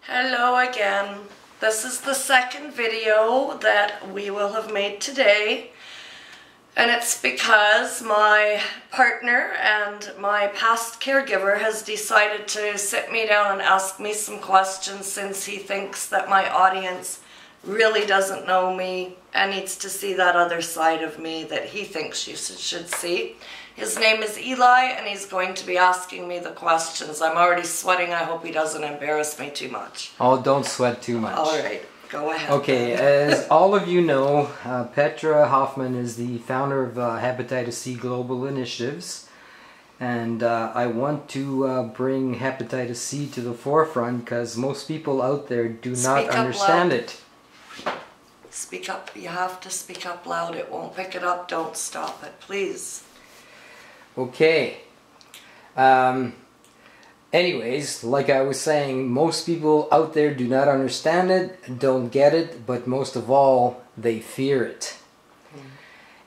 Hello again. This is the second video that we will have made today, and it's because my partner and my past caregiver has decided to sit me down and ask me some questions since he thinks that my audience really doesn't know me and needs to see that other side of me that he thinks you should see. His name is Eli, and he's going to be asking me the questions. I'm already sweating. I hope he doesn't embarrass me too much. Oh, don't sweat too much. All right, go ahead. Okay, as all of you know, Petra Hoffman is the founder of Hepatitis C Global Initiatives. And I want to bring Hepatitis C to the forefront because most people out there do not understand it. Speak up. You have to speak up loud. It won't pick it up. Don't stop it, please. Okay. Anyways, like I was saying, most people out there do not understand it, don't get it, but most of all, they fear it.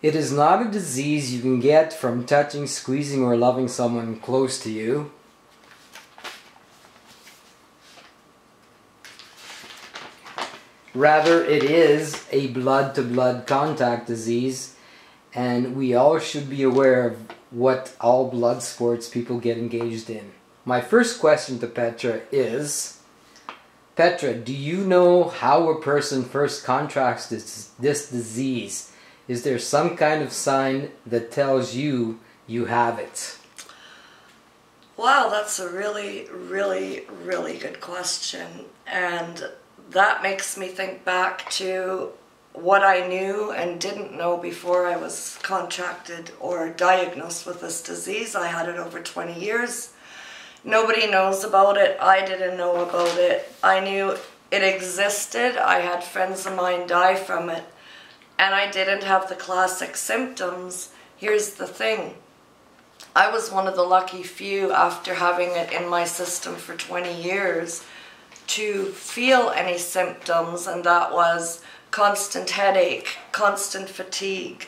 It is not a disease you can get from touching, squeezing, or loving someone close to you. Rather, it is a blood-to-blood contact disease, and we all should be aware of what all blood sports people get engaged in. My first question to Petra is, Petra, do you know how a person first contracts this disease? Is there some kind of sign that tells you you have it? Wow, that's a really, really, really good question. And that makes me think back to what I knew and didn't know before I was contracted or diagnosed with this disease. I had it over 20 years. Nobody knows about it. I didn't know about it. I knew it existed. I had friends of mine die from it. And I didn't have the classic symptoms. Here's the thing. I was one of the lucky few, after having it in my system for 20 years, to feel any symptoms, and that was constant headache, constant fatigue,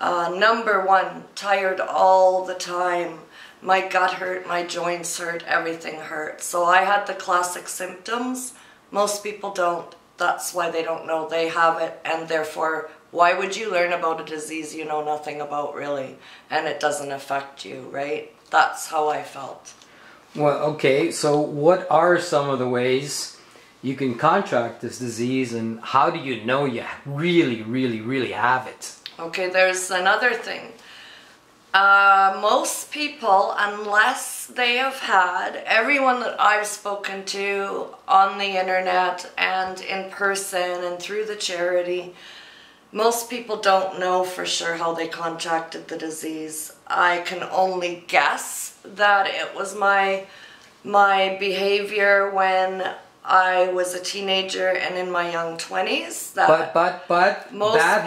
number one, tired all the time, my gut hurt, my joints hurt, everything hurt. So I had the classic symptoms. Most people don't. That's why they don't know they have it, and therefore, why would you learn about a disease you know nothing about, really, and it doesn't affect you, right? That's how I felt. Well, okay, so what are some of the ways you can contract this disease, and how do you know you really have it? Okay, there's another thing. Most people, unless they have had, everyone that I've spoken to on the internet and in person and through the charity, most people don't know for sure how they contracted the disease. I can only guess that it was my behavior when I was a teenager and in my young 20s. But bad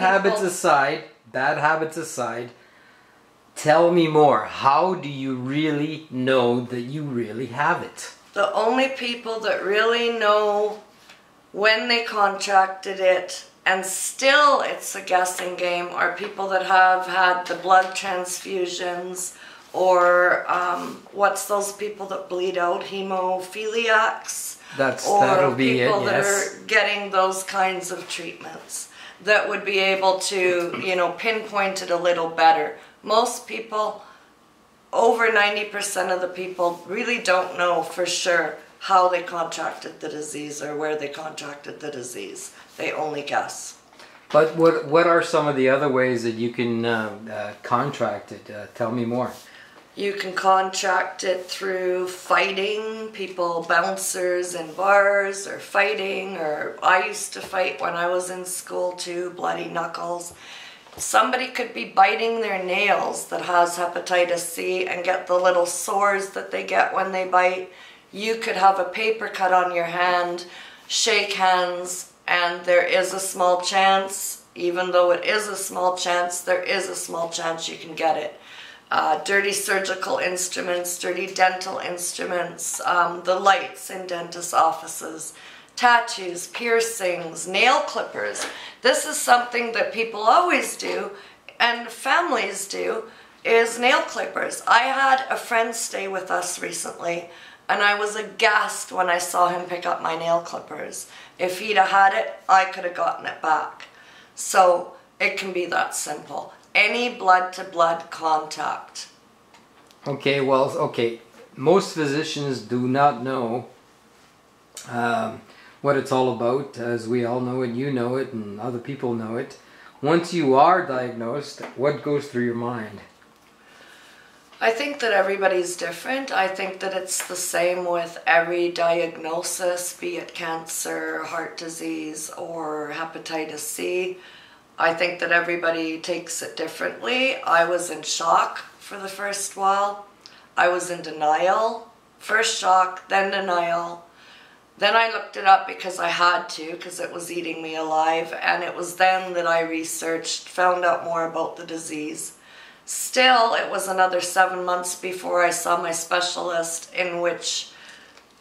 habits aside, tell me more. How do you really know that you really have it? The only people that really know when they contracted it, and still it's a guessing game, are people that have had the blood transfusions, or what's those people that bleed out, hemophiliacs? That'll be it, yes. Or people that are getting those kinds of treatments that would be able to, you know, pinpoint it a little better. Most people, over 90% of the people, really don't know for sure how they contracted the disease or where they contracted the disease. They only guess. But what are some of the other ways that you can contract it? Tell me more. You can contract it through fighting, people, bouncers in bars, or fighting, or I used to fight when I was in school too, bloody knuckles. Somebody could be biting their nails that has hepatitis C and get the little sores that they get when they bite. You could have a paper cut on your hand, shake hands, and there is a small chance, even though it is a small chance, there is a small chance you can get it. Dirty surgical instruments, dirty dental instruments, the lights in dentist offices, tattoos, piercings, nail clippers. This is something that people always do and families do, is nail clippers. I had a friend stay with us recently And I was aghast when I saw him pick up my nail clippers. If he'd have had it, I could have gotten it back. So it can be that simple. Any blood-to-blood contact. Okay, well, okay. Most physicians do not know what it's all about, as we all know it, you know it, and other people know it. Once you are diagnosed, what goes through your mind? I think that everybody's different. I think that it's the same with every diagnosis, be it cancer, heart disease, or hepatitis C. I think that everybody takes it differently. I was in shock for the first while. I was in denial. First shock, then denial. Then I looked it up because I had to, because it was eating me alive. And it was then that I researched, found out more about the disease. Still, it was another 7 months before I saw my specialist, in which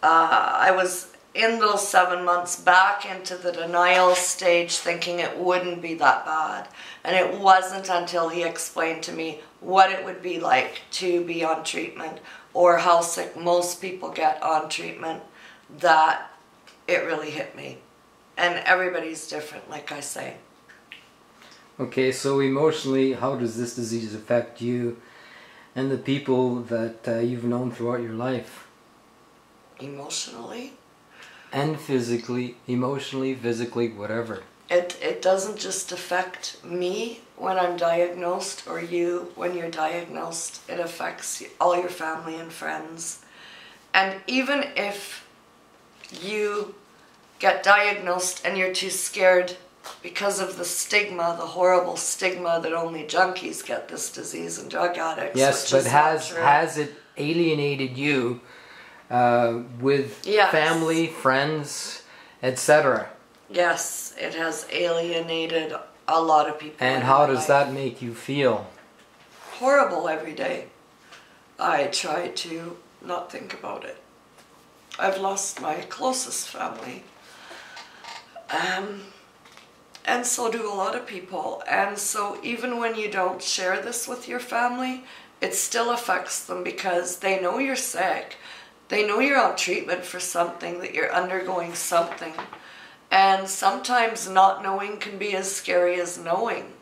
I was in those 7 months back into the denial stage, thinking it wouldn't be that bad. And it wasn't until he explained to me what it would be like to be on treatment, or how sick most people get on treatment, that it really hit me. And everybody's different, like I say. Okay, so emotionally, how does this disease affect you and the people that you've known throughout your life? Emotionally? And physically, emotionally, physically, whatever. It doesn't just affect me when I'm diagnosed, or you when you're diagnosed. It affects all your family and friends. And even if you get diagnosed and you're too scared because of the stigma, the horrible stigma that only junkies get this disease and drug addicts. Yes, but has it alienated you with family, friends, etc.? Yes, it has alienated a lot of people. And how does that make you feel? Horrible every day. I try to not think about it. I've lost my closest family. And so do a lot of people. And so even when you don't share this with your family, it still affects them, because they know you're sick. They know you're on treatment for something, that you're undergoing something. And sometimes not knowing can be as scary as knowing.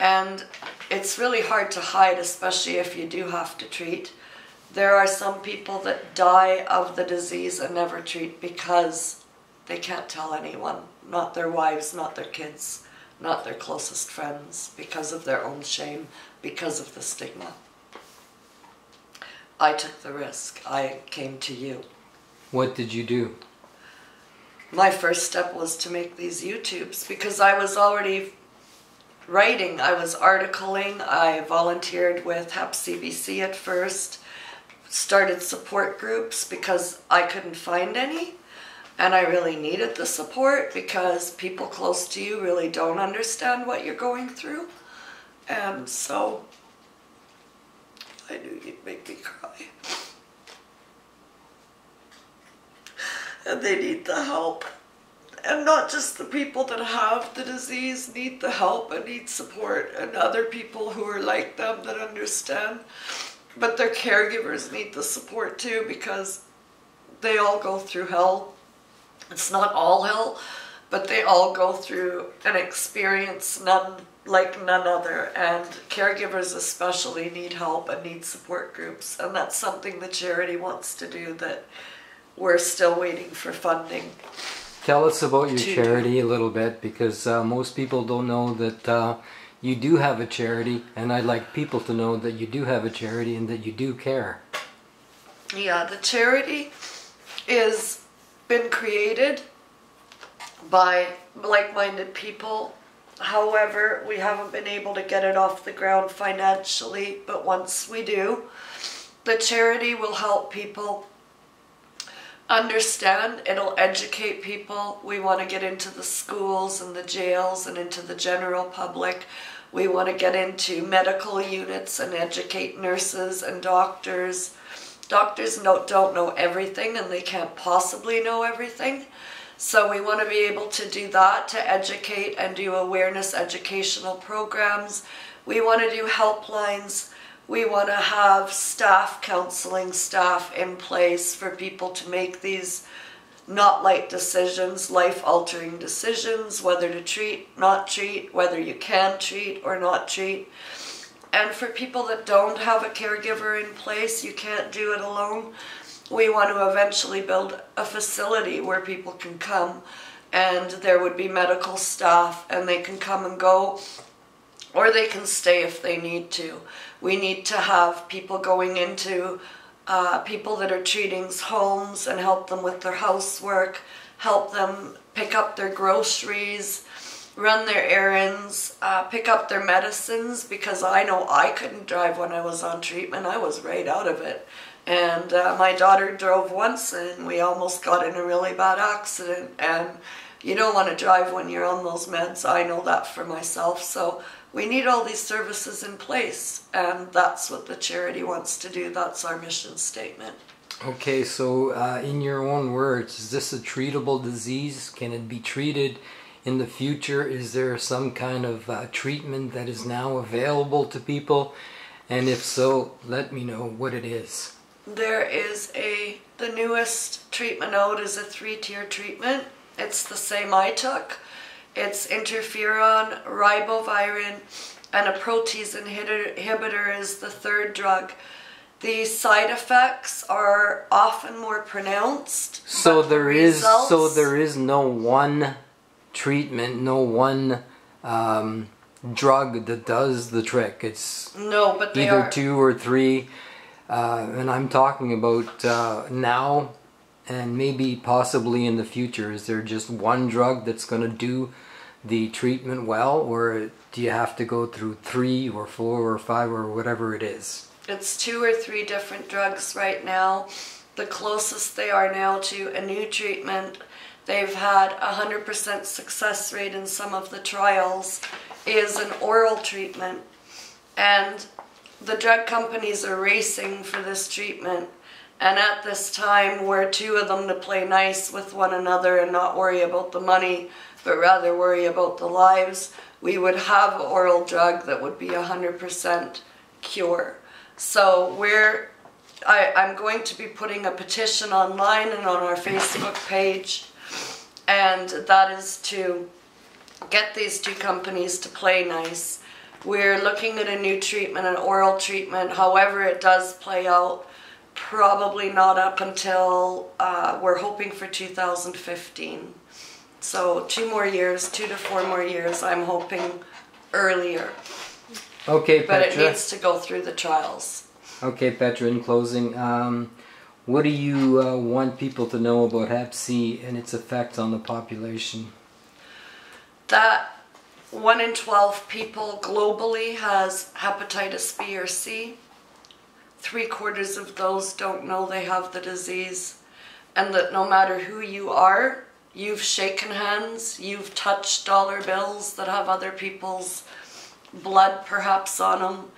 And it's really hard to hide, especially if you do have to treat. There are some people that die of the disease and never treat because they can't tell anyone. Not their wives, not their kids, not their closest friends, because of their own shame, because of the stigma. I took the risk. I came to you. What did you do? My first step was to make these YouTubes, because I was already writing. I was articling. I volunteered with Hep CBC at first, started support groups because I couldn't find any. And I really needed the support, because people close to you really don't understand what you're going through. And so I knew you'd make me cry. And they need the help. And not just the people that have the disease need the help and need support, and other people who are like them that understand. But their caregivers need the support too, because they all go through hell. It's not all hell, but they all go through an experience like none other. And caregivers especially need help and need support groups. And that's something the charity wants to do that we're still waiting for funding. Tell us about your charity a little bit, because most people don't know that you do have a charity, and I'd like people to know that you do have a charity and that you do care. Yeah, the charity is been created by like-minded people. However, we haven't been able to get it off the ground financially, but once we do, the charity will help people understand. It'll educate people. We want to get into the schools and the jails and into the general public. We want to get into medical units and educate nurses and doctors. Doctors don't know everything, and they can't possibly know everything. So we want to be able to do that, to educate and do awareness educational programs. We want to do helplines. We want to have staff, counseling staff in place for people to make these not light decisions, life-altering decisions, whether to treat, not treat, whether you can treat or not treat. And for people that don't have a caregiver in place, you can't do it alone, we want to eventually build a facility where people can come and there would be medical staff and they can come and go, or they can stay if they need to. We need to have people going into people that are treating's homes and help them with their housework, help them pick up their groceries, run their errands, pick up their medicines, because I know I couldn't drive when I was on treatment. I was right out of it. And my daughter drove once and we almost got in a really bad accident, and you don't want to drive when you're on those meds. I know that for myself. So we need all these services in place, and that's what the charity wants to do. That's our mission statement. Okay, so in your own words, is this a treatable disease? Can it be treated in the future? Is there some kind of treatment that is now available to people? And if so, let me know what it is. There is the newest treatment out is a 3-tier treatment. It's the same I took. It's interferon, ribavirin, and a protease inhibitor is the 3rd drug. The side effects are often more pronounced. So there is no one treatment, no one drug that does the trick. It's no, but they either are 2 or 3, and I'm talking about now and maybe possibly in the future. Is there just one drug that's going to do the treatment well, or do you have to go through 3 or 4 or 5 or whatever it is? It's 2 or 3 different drugs right now. The closest they are now to a new treatment, they've had 100% success rate in some of the trials, is an oral treatment. And the drug companies are racing for this treatment. And at this time, we're 2 of them to play nice with one another and not worry about the money, but rather worry about the lives. We would have an oral drug that would be 100% cure. So I'm going to be putting a petition online and on our Facebook page, and that is to get these 2 companies to play nice. We're looking at a new treatment, an oral treatment. However it does play out, probably not up until, we're hoping for 2015. So 2 more years, 2 to 4 more years, I'm hoping earlier. Okay, Petra. But it needs to go through the trials. Okay, Petra, in closing, what do you want people to know about Hep C and its effect on the population? That 1 in 12 people globally has hepatitis B or C. 3/4 of those don't know they have the disease. And that no matter who you are, you've shaken hands, you've touched dollar bills that have other people's blood perhaps on them.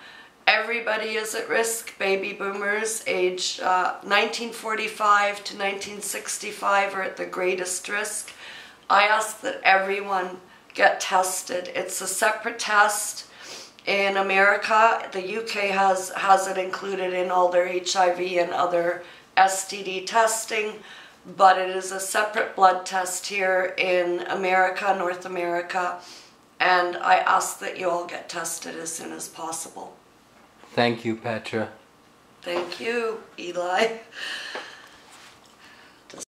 Everybody is at risk. Baby boomers age 1945 to 1965 are at the greatest risk. I ask that everyone get tested. It's a separate test. In America, the UK has it included in all their HIV and other STD testing, but it is a separate blood test here in America, North America, and I ask that you all get tested as soon as possible. Thank you, Petra. Thank you, Eli.